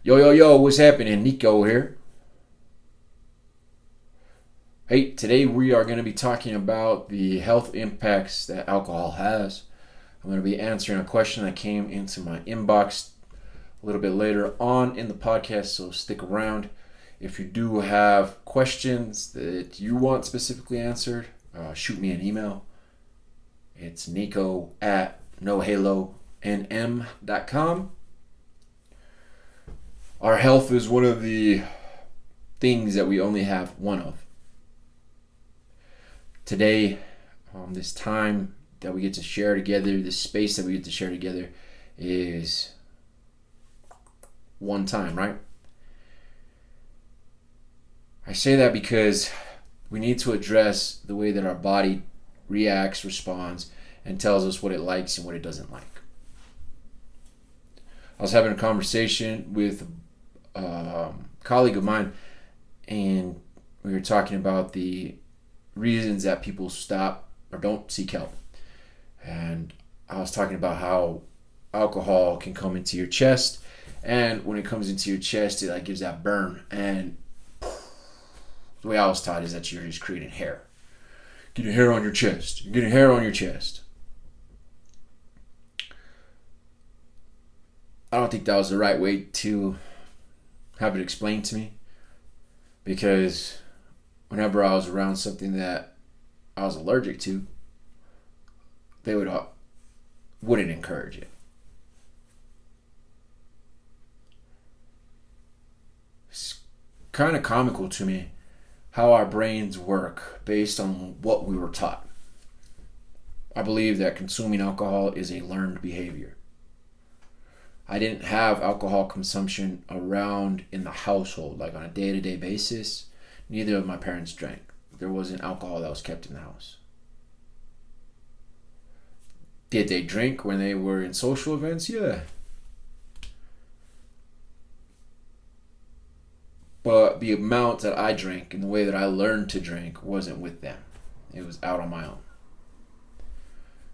Yo, what's happening? Nico here. Hey, today we are going to be talking about the health impacts that alcohol has. I'm going to be answering a question that came into my inbox a little bit later on in the podcast, so stick around. If you do have questions that you want specifically answered, shoot me an email. It's nico at nohalonm.com. Our health is one of the things that we only have one of. Today, this time that we get to share together, this space that we get to share together is one time, right? I say that because we need to address the way that our body reacts, responds, and tells us what it likes and what it doesn't like. I was having a conversation with colleague of mine, and we were talking about the reasons that people stop or don't seek help. And I was talking about how alcohol can come into your chest, and when it comes into your chest, it gives that burn. And the way I was taught is that you're just creating hair. Getting hair on your chest. You're getting hair on your chest. I don't think that was the right way to have it explained to me, because whenever I was around something that I was allergic to, they wouldn't encourage it. It's kind of comical to me how our brains work based on what we were taught. I believe that consuming alcohol is a learned behavior. I didn't have alcohol consumption around in the household, like on a day-to-day basis. Neither of my parents drank. There wasn't alcohol that was kept in the house. Did they drink when they were in social events? Yeah. But the amount that I drank and the way that I learned to drink wasn't with them. It was out on my own.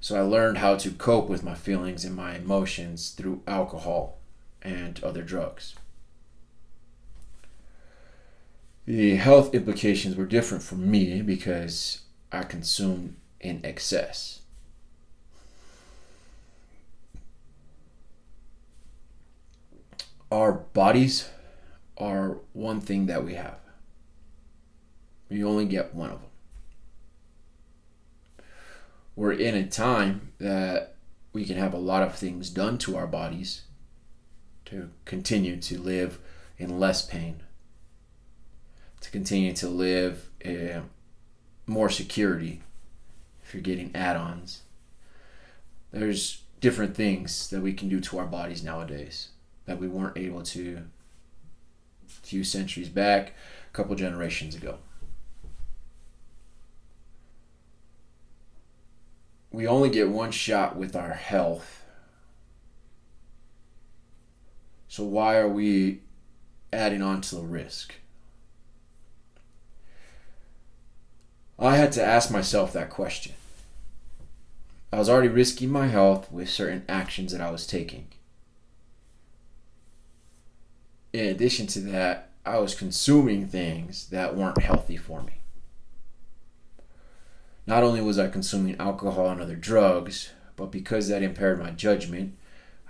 So I learned how to cope with my feelings and my emotions through alcohol and other drugs. The health implications were different for me because I consumed in excess. Our bodies are one thing that we have. We only get one of them. We're in a time that we can have a lot of things done to our bodies to continue to live in less pain, to continue to live in more security if you're getting add-ons. There's different things that we can do to our bodies nowadays that we weren't able to a few centuries back, a couple generations ago. We only get one shot with our health. So why are we adding on to the risk? I had to ask myself that question. I was already risking my health with certain actions that I was taking. In addition to that, I was consuming things that weren't healthy for me. Not only was I consuming alcohol and other drugs, but because that impaired my judgment,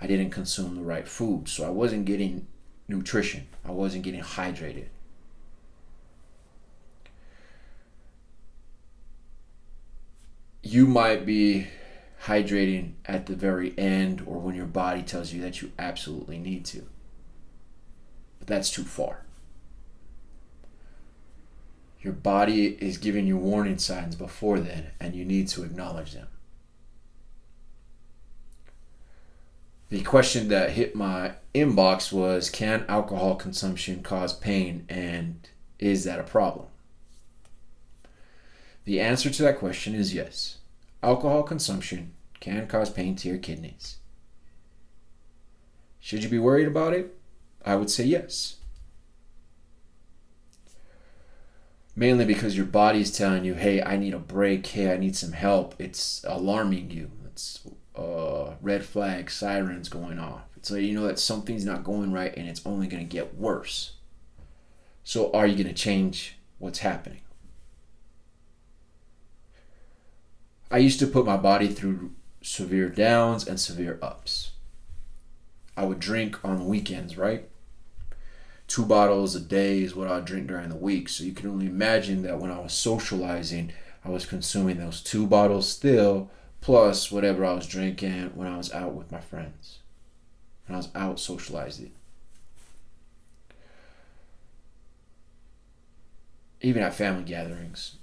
I didn't consume the right food. So I wasn't getting nutrition. I wasn't getting hydrated. You might be hydrating at the very end or when your body tells you that you absolutely need to. But that's too far. Your body is giving you warning signs before then, and you need to acknowledge them. The question that hit my inbox was, can alcohol consumption cause pain, and is that a problem? The answer to that question is yes. Alcohol consumption can cause pain to your kidneys. Should you be worried about it? I would say yes. Mainly because your body's telling you, hey, I need a break, hey, I need some help. It's alarming you. It's red flag, sirens going off. It's like you know that something's not going right and it's only going to get worse. So are you going to change what's happening? I used to put my body through severe downs and severe ups. I would drink on weekends, right? 2 bottles a day is what I would drink during the week. So you can only imagine that when I was socializing, I was consuming those 2 bottles still, plus whatever I was drinking when I was out with my friends. When I was out socializing. Even at family gatherings.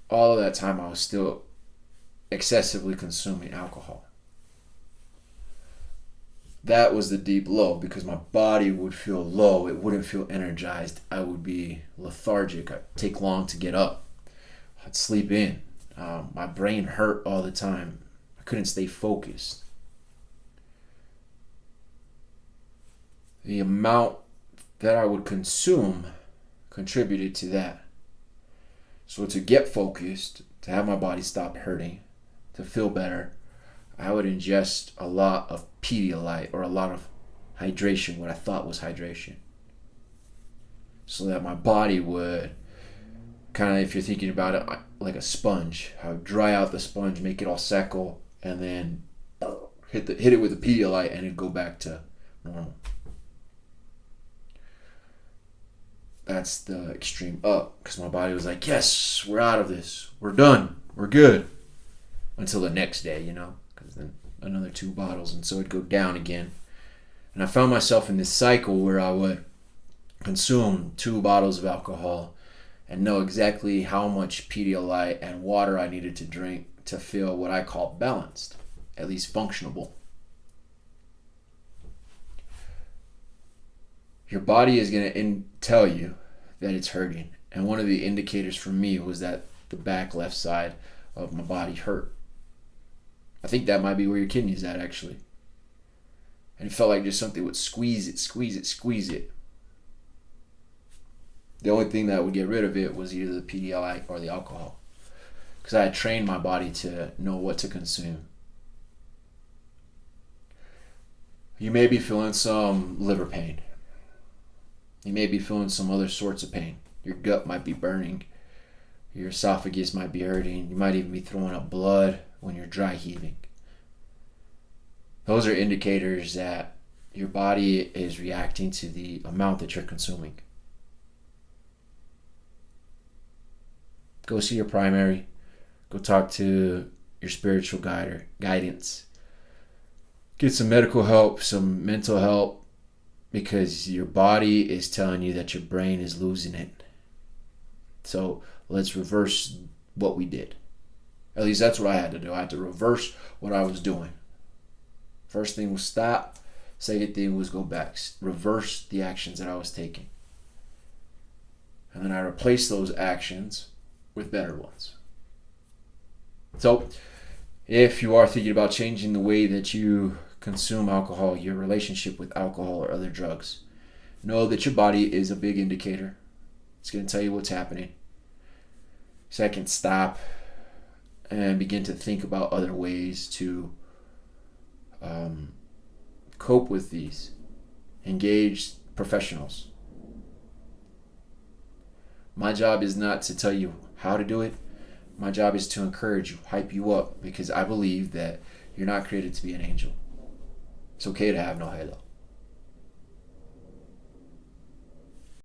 All of that time I was still excessively consuming alcohol. That was the deep low because my body would feel low. It wouldn't feel energized. I would be lethargic. I'd take long to get up. I'd sleep in. My brain hurt all the time. I couldn't stay focused. The amount that I would consume contributed to that. So to get focused, to have my body stop hurting, to feel better, I would ingest a lot of Pedialyte or a lot of hydration, what I thought was hydration. So that my body would kind of, if you're thinking about it like a sponge, I would dry out the sponge, make it all settle, and then hit it with the Pedialyte and it'd go back to normal. That's the extreme up because my body was like, yes, we're out of this. We're done. We're good. Until the next day, because then another 2 bottles. And so it'd go down again. And I found myself in this cycle where I would consume 2 bottles of alcohol and know exactly how much Pedialyte and water I needed to drink to feel what I call balanced, at least functionable. Your body is going to tell you that it's hurting. And one of the indicators for me was that the back left side of my body hurt. I think that might be where your kidney's at, actually. And it felt like just something would squeeze it. The only thing that would get rid of it was either the Pedialyte or the alcohol. Because I had trained my body to know what to consume. You may be feeling some liver pain. You may be feeling some other sorts of pain. Your gut might be burning. Your esophagus might be hurting. You might even be throwing up blood when you're dry heaving. Those are indicators that your body is reacting to the amount that you're consuming. Go see your primary. Go talk to your spiritual guidance. Get some medical help, some mental help, because your body is telling you that your brain is losing it. So let's reverse what we did. At least that's what I had to do. I had to reverse what I was doing. First thing was stop. Second thing was go back. Reverse the actions that I was taking. And then I replaced those actions with better ones. So if you are thinking about changing the way that you consume alcohol, your relationship with alcohol or other drugs, know that your body is a big indicator. It's going to tell you what's happening. Second, stop and begin to think about other ways to cope with these. Engage professionals. My job is not to tell you how to do it. My job is to encourage you, hype you up, because I believe that you're not created to be an angel. It's okay to have no halo.